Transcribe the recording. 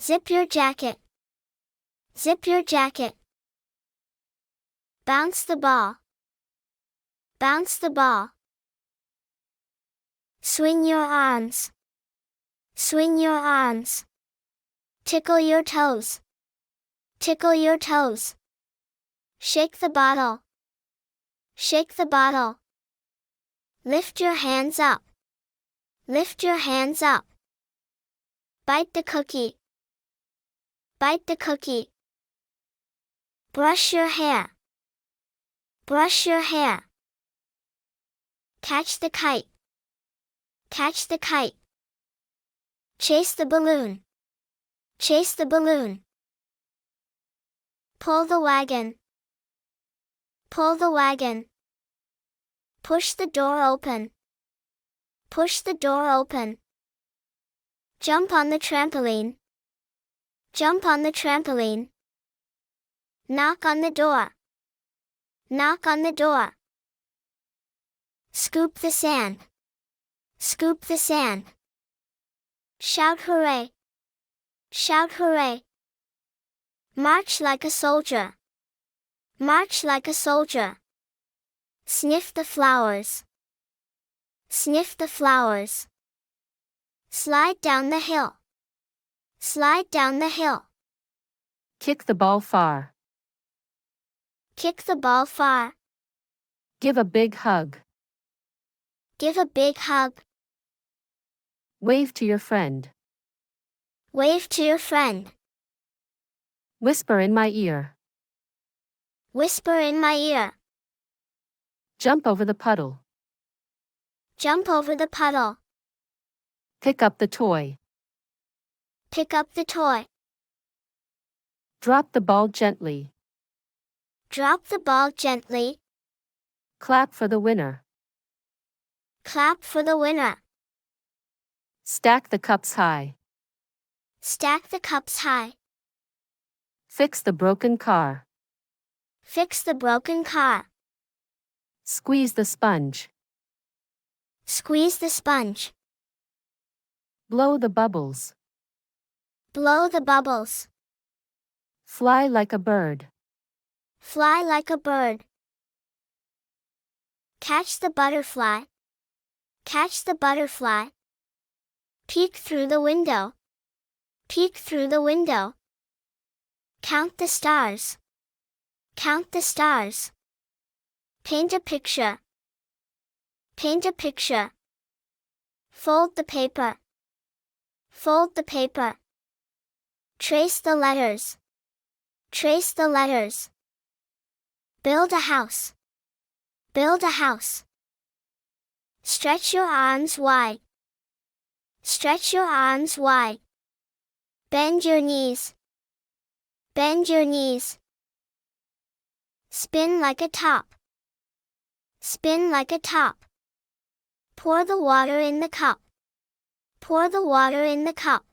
Zip your jacket. Zip your jacket. Bounce the ball. Bounce the ball. Swing your arms. Swing your arms. Tickle your toes. Tickle your toes. Shake the bottle. Shake the bottle. Lift your hands up. Lift your hands up. Bite the cookie. Bite the cookie. Brush your hair. Brush your hair. Catch the kite. Catch the kite. Chase the balloon. Chase the balloon. Pull the wagon. Pull the wagon. Push the door open. Push the door open. Jump on the trampoline. Jump on the trampoline. Knock on the door. Knock on the door. Scoop the sand. Scoop the sand. Shout hooray. Shout hooray. March like a soldier. March like a soldier. Sniff the flowers. Sniff the flowers. Slide down the hill. Slide down the hill. Kick the ball far. Kick the ball far. Give a big hug. Give a big hug. Wave to your friend. Wave to your friend. Whisper in my ear. Whisper in my ear. Jump over the puddle. Jump over the puddle. Pick up the toy. Pick up the toy. Drop the ball gently. Drop the ball gently. Clap for the winner. Clap for the winner. Stack the cups high. Stack the cups high. Fix the broken car. Fix the broken car. Squeeze the sponge. Squeeze the sponge. Blow the bubbles. Blow the bubbles. Fly like a bird. Fly like a bird. Catch the butterfly. Catch the butterfly. Peek through the window. Peek through the window. Count the stars. Count the stars. Paint a picture. Paint a picture. Fold the paper. Fold the paper. Trace the letters. Trace the letters. Build a house. Build a house. Stretch your arms wide. Stretch your arms wide. Bend your knees. Bend your knees. Spin like a top. Spin like a top. Pour the water in the cup. Pour the water in the cup.